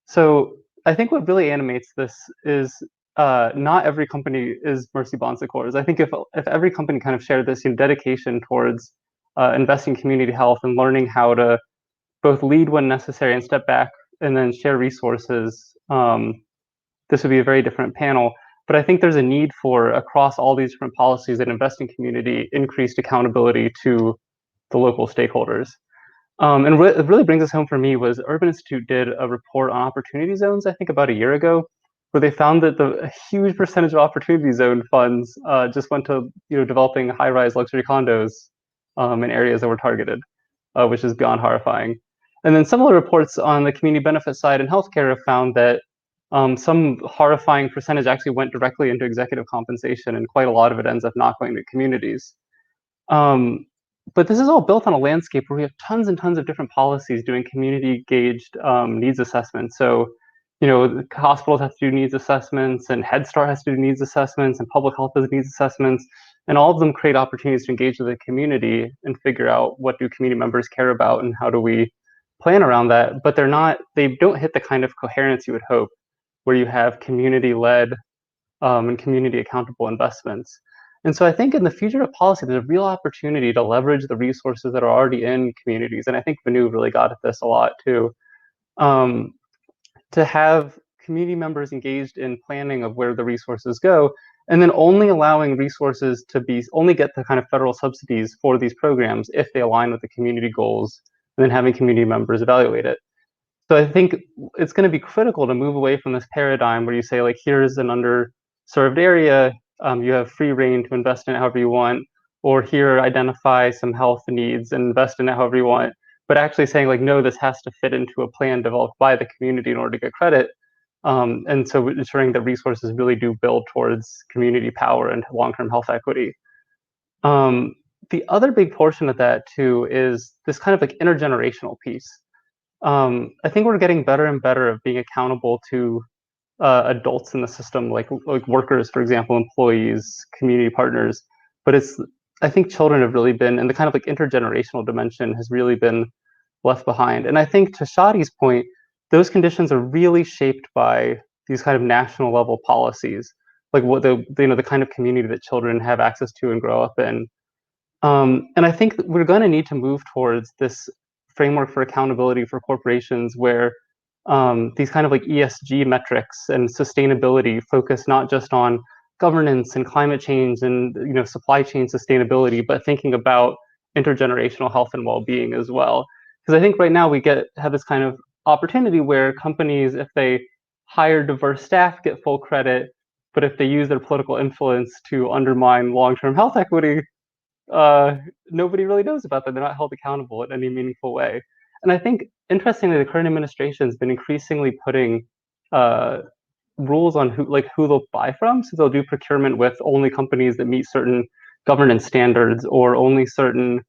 So I think what really animates this is not every company is Mercy Bon Secours. I think if every company kind of shared this dedication towards investing in community health and learning how to both lead when necessary and step back and then share resources, this would be a very different panel. But I think there's a need for, across all these different policies that invest in community, increased accountability to the local stakeholders. And what it really brings us home for me was Urban Institute did a report on opportunity zones, I think about a year ago, where they found that a huge percentage of opportunity zone funds just went to developing high-rise luxury condos in areas that were targeted, which is beyond horrifying. And then similar reports on the community benefit side in healthcare have found that some horrifying percentage actually went directly into executive compensation, and quite a lot of it ends up not going to communities. But this is all built on a landscape where we have tons and tons of different policies doing community-gauged needs assessments. So, hospitals have to do needs assessments, and Head Start has to do needs assessments, and public health does needs assessments, and all of them create opportunities to engage with the community and figure out what do community members care about and how do we plan around that. But they don't hit the kind of coherence you would hope, where you have community-led and community accountable investments. And so I think in the future of policy, there's a real opportunity to leverage the resources that are already in communities. And I think Vanu really got at this a lot too. To have community members engaged in planning of where the resources go, and then only allowing resources to only get the kind of federal subsidies for these programs if they align with the community goals, and then having community members evaluate it. So I think it's going to be critical to move away from this paradigm where you say, like, here's an underserved area, you have free reign to invest in it however you want, or here, identify some health needs and invest in it however you want. But actually saying, like, no, this has to fit into a plan developed by the community in order to get credit. And so ensuring that resources really do build towards community power and long-term health equity. The other big portion of that too is this kind of like intergenerational piece. I think we're getting better and better at being accountable to adults in the system, like workers, for example, employees, community partners. But I think children have really been, and the kind of like intergenerational dimension has really been left behind. And I think to Shadi's point, those conditions are really shaped by these kind of national level policies, like what the kind of community that children have access to and grow up in. And I think we're going to need to move towards this framework for accountability for corporations where these kind of like ESG metrics and sustainability focus not just on governance and climate change and supply chain sustainability, but thinking about intergenerational health and well-being as well. Because I think right now we have this kind of opportunity where companies, if they hire diverse staff, get full credit, but if they use their political influence to undermine long-term health equity, nobody really knows about that. They're not held accountable in any meaningful way. And I think, interestingly, the current administration has been increasingly putting rules on who they'll buy from. So they'll do procurement with only companies that meet certain governance standards or only certain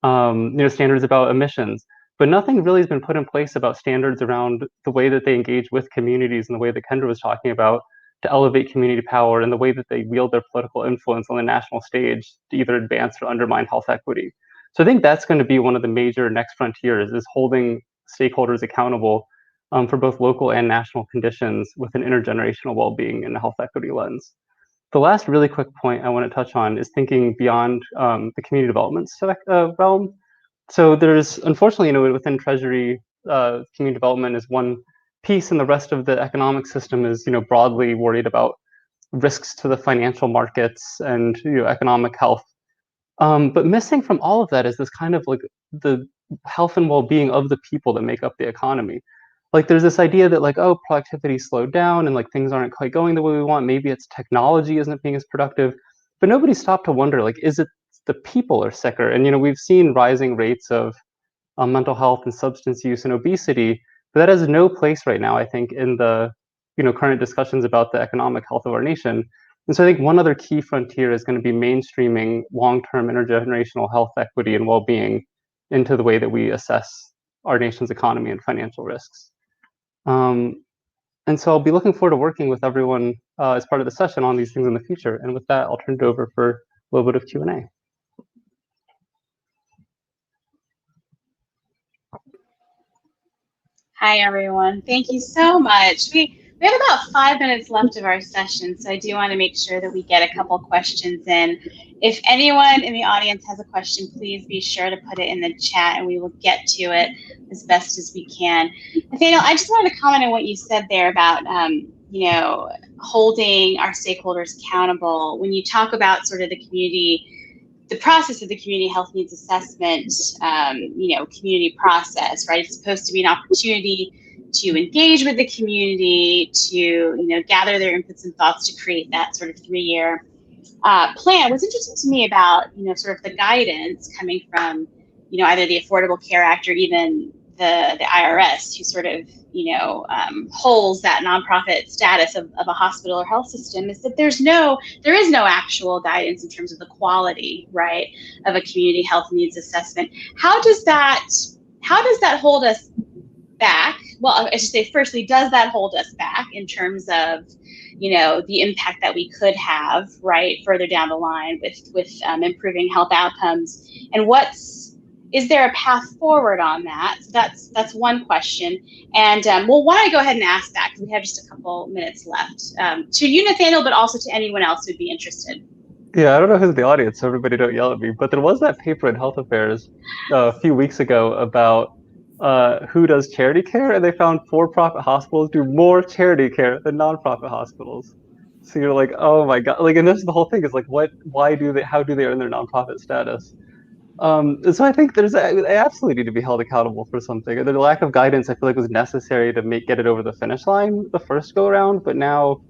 standards about emissions. But nothing really has been put in place about standards around the way that they engage with communities and the way that Kendra was talking about to elevate community power and the way that they wield their political influence on the national stage to either advance or undermine health equity. So I think that's going to be one of the major next frontiers, is holding stakeholders accountable for both local and national conditions with an intergenerational well-being and a health equity lens. The last really quick point I want to touch on is thinking beyond the community development realm. So there's, unfortunately, within Treasury, community development is one piece, and the rest of the economic system is, broadly worried about risks to the financial markets and economic health. But missing from all of that is this kind of like the health and well-being of the people that make up the economy. Like there's this idea that like, oh, productivity slowed down and like things aren't quite going the way we want. Maybe it's technology isn't being as productive, but nobody stopped to wonder, like, is it the people are sicker? And we've seen rising rates of mental health and substance use and obesity, but that has no place right now, I think, in the current discussions about the economic health of our nation. And so I think one other key frontier is going to be mainstreaming long-term intergenerational health equity and well-being into the way that we assess our nation's economy and financial risks. And so I'll be looking forward to working with everyone as part of the session on these things in the future. And with that, I'll turn it over for a little bit of Q&A. Hi, everyone. Thank you so much. We have about 5 minutes left of our session, so I do want to make sure that we get a couple questions in. If anyone in the audience has a question, please be sure to put it in the chat, and we will get to it as best as we can. Nathaniel, I just wanted to comment on what you said there about, holding our stakeholders accountable. When you talk about sort of the process of the community health needs assessment, community process, right? It's supposed to be an opportunity to engage with the community, to, gather their inputs and thoughts to create that sort of 3-year plan. What's interesting to me about, sort of the guidance coming from, either the Affordable Care Act or even the IRS, who sort of, holds that nonprofit status of a hospital or health system, is that there is no actual guidance in terms of the quality, right, of a community health needs assessment. How does that hold us back? Well, I should say, firstly, does that hold us back in terms of, the impact that we could have, right, further down the line with improving health outcomes? And is there a path forward on that? So that's one question. And why don't I go ahead and ask that, because we have just a couple minutes left, to you, Nathaniel, but also to anyone else who'd be interested. Yeah, I don't know who's in the audience, so everybody don't yell at me. But there was that paper in Health Affairs a few weeks ago about who does charity care, and they found for-profit hospitals do more charity care than nonprofit hospitals. So you're like, oh my God, like, and this is the whole thing is like, how do they earn their nonprofit status? So I think they absolutely need to be held accountable for something. And the lack of guidance, I feel like, was necessary to get it over the finish line the first go around. But now,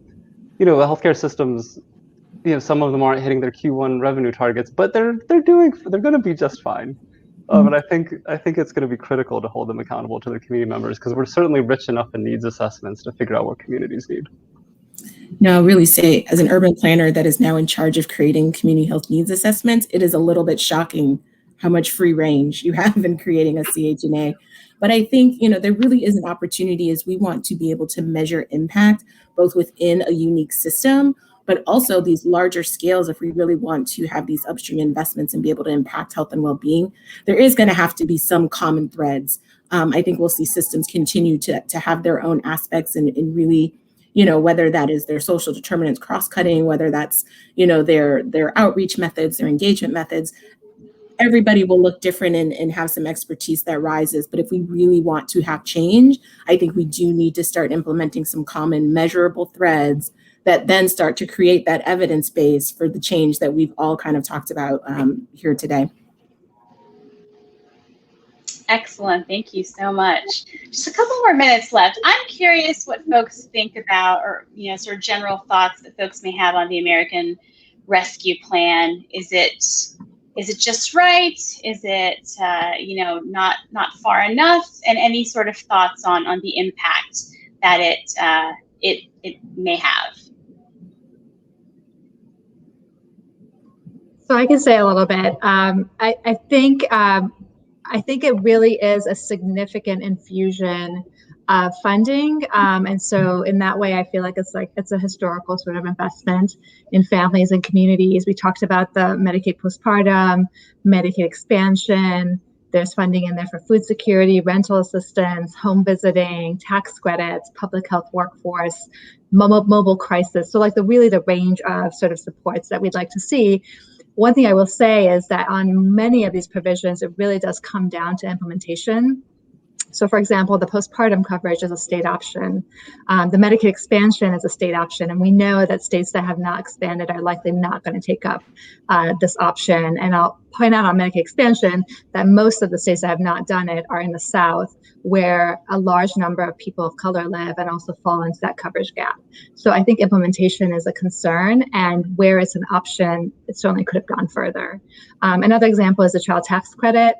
the healthcare systems, some of them aren't hitting their Q1 revenue targets, but they're going to be just fine. And I think it's going to be critical to hold them accountable to their community members, because we're certainly rich enough in needs assessments to figure out what communities need. I'll really say, as an urban planner that is now in charge of creating community health needs assessments, it is a little bit shocking how much free range you have in creating a CHNA. But I think, there really is an opportunity, as we want to be able to measure impact, both within a unique system, but also these larger scales. If we really want to have these upstream investments and be able to impact health and well-being, there is going to have to be some common threads. I think we'll see systems continue to have their own aspects and really, whether that is their social determinants cross-cutting, whether that's, their outreach methods, their engagement methods. Everybody will look different and have some expertise that rises. But if we really want to have change, I think we do need to start implementing some common measurable threads that then start to create that evidence base for the change that we've all kind of talked about here today. Excellent. Thank you so much. Just a couple more minutes left. I'm curious what folks think about, or sort of general thoughts that folks may have on the American Rescue Plan. Is it just right? Is it not far enough? And any sort of thoughts on the impact that it may have? So I can say a little bit. I think it really is a significant infusion of funding. And so in that way, I feel like it's a historical sort of investment in families and communities. We talked about the Medicaid postpartum, Medicaid expansion. There's funding in there for food security, rental assistance, home visiting, tax credits, public health workforce, mobile crisis. So the range of sort of supports that we'd like to see. One thing I will say is that on many of these provisions, it really does come down to implementation. So for example, the postpartum coverage is a state option. The Medicaid expansion is a state option. And we know that states that have not expanded are likely not going to take up this option. And I'll point out on Medicaid expansion that most of the states that have not done it are in the South, where a large number of people of color live and also fall into that coverage gap. So I think implementation is a concern, and where it's an option, it certainly could have gone further. Another example is the child tax credit.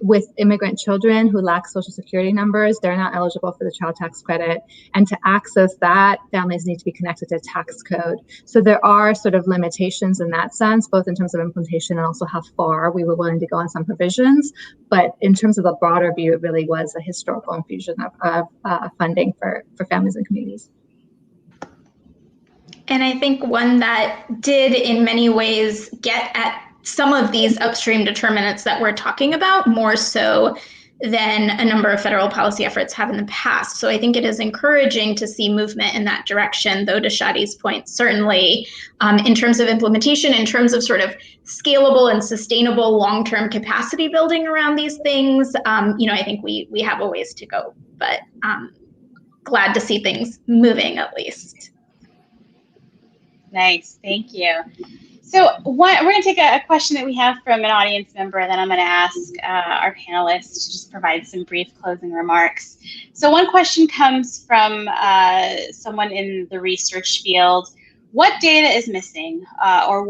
With immigrant children who lack Social Security numbers, they're not eligible for the child tax credit. And to access that, families need to be connected to a tax code. So there are sort of limitations in that sense, both in terms of implementation and also how far we were willing to go on some provisions. But in terms of the broader view, it really was a historical infusion of funding for families and communities. And I think one that did in many ways get at some of these upstream determinants that we're talking about, more so than a number of federal policy efforts have in the past. So I think it is encouraging to see movement in that direction, though to Shadi's point, certainly in terms of implementation, in terms of sort of scalable and sustainable long-term capacity building around these things, I think we have a ways to go, but glad to see things moving at least. Nice, thank you. So we're going to take a question that we have from an audience member, and then I'm going to ask our panelists to just provide some brief closing remarks. So one question comes from someone in the research field. What data is missing, or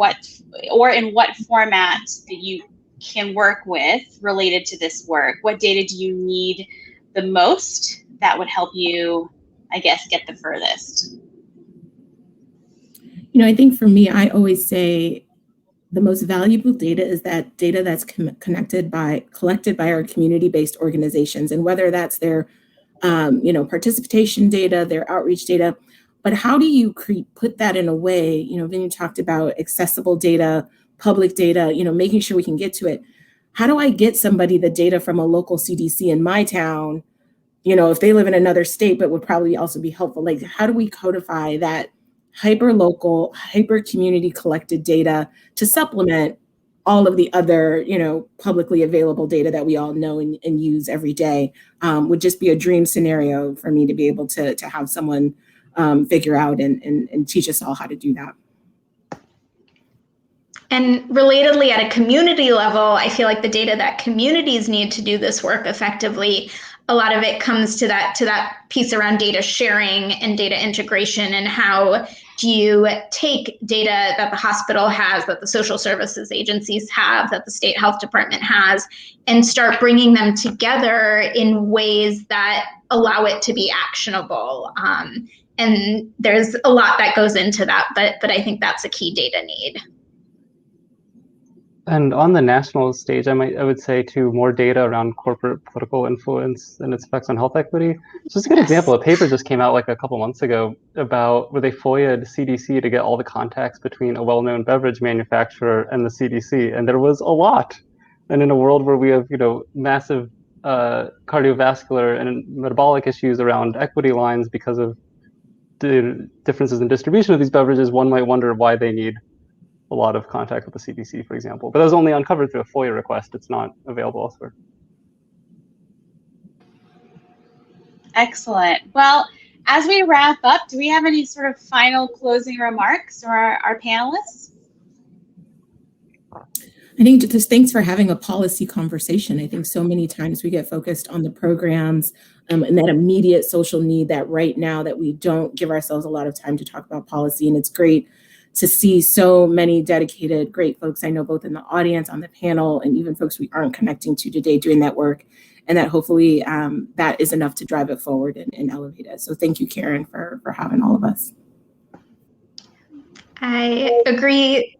in what format that you can work with related to this work? What data do you need the most that would help you, I guess, get the furthest? I think for me, I always say the most valuable data is that data that's collected by our community-based organizations, and whether that's their, participation data, their outreach data. But how do you put that in a way? Vinny talked about accessible data, public data. Making sure we can get to it. How do I get somebody the data from a local CDC in my town? If they live in another state, but would probably also be helpful. Like, how do we codify that hyper-local, hyper-community collected data to supplement all of the other, publicly available data that we all know and use every day, would just be a dream scenario for me to be able to have someone figure out and teach us all how to do that. And relatedly, at a community level, I feel like the data that communities need to do this work effectively, a lot of it comes to that piece around data sharing and data integration, and how do you take data that the hospital has, that the social services agencies have, that the state health department has, and start bringing them together in ways that allow it to be actionable. And there's a lot that goes into that, but I think that's a key data need. And on the national stage, I would say too, more data around corporate political influence and its effects on health equity. Just a good example, a paper just came out like a couple months ago about where they FOIA'd CDC to get all the contacts between a well-known beverage manufacturer and the CDC, and there was a lot. And in a world where we have, massive cardiovascular and metabolic issues around equity lines because of the differences in distribution of these beverages, one might wonder why they need a lot of contact with the CDC, for example. But that was only uncovered through a FOIA request. It's not available elsewhere. Excellent. Well, as we wrap up, do we have any sort of final closing remarks for our panelists? I think just thanks for having a policy conversation. I think so many times we get focused on the programs and that immediate social need that right now that we don't give ourselves a lot of time to talk about policy. And it's great to see so many dedicated, great folks I know both in the audience, on the panel, and even folks we aren't connecting to today doing that work. And that hopefully that is enough to drive it forward and elevate it. So thank you, Karen, for having all of us. I agree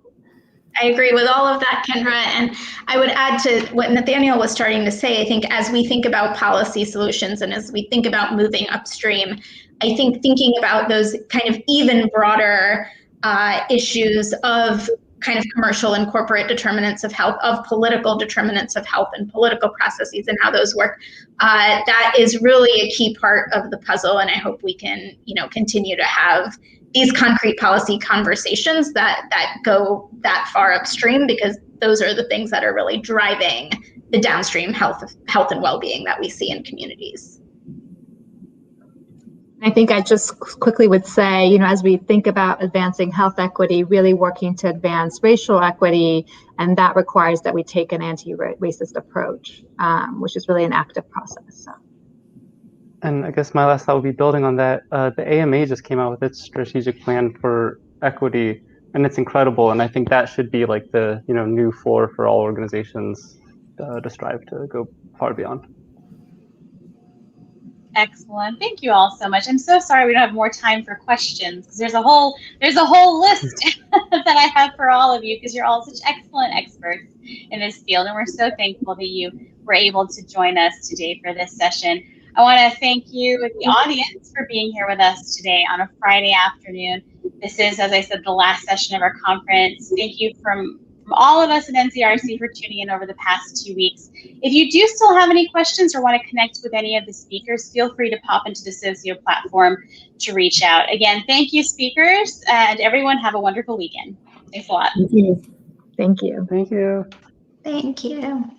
with all of that, Kendra. And I would add to what Nathaniel was starting to say. I think as we think about policy solutions and as we think about moving upstream, I think thinking about those kind of even broader issues of kind of commercial and corporate determinants of health, of political determinants of health and political processes and how those work, that is really a key part of the puzzle. And I hope we can, continue to have these concrete policy conversations that go that far upstream, because those are the things that are really driving the downstream health and well-being that we see in communities. I think I just quickly would say, as we think about advancing health equity, really working to advance racial equity, and that requires that we take an anti-racist approach, which is really an active process. So. And I guess my last thought would be building on that. The AMA just came out with its strategic plan for equity, and it's incredible. And I think that should be like the new floor for all organizations to strive to go far beyond. Excellent. Thank you all so much. I'm so sorry we don't have more time for questions, because there's a whole list that I have for all of you, because you're all such excellent experts in this field, and we're so thankful that you were able to join us today for this session. I want to thank you, the audience, for being here with us today on a Friday afternoon. This is, as I said, the last session of our conference. Thank you from all of us at NCRC for tuning in over the past 2 weeks. If you do still have any questions or want to connect with any of the speakers, feel free to pop into the Socio platform to reach out. Again, thank you, speakers, and everyone have a wonderful weekend. Thanks a lot. Thank you. Thank you. Thank you. Thank you.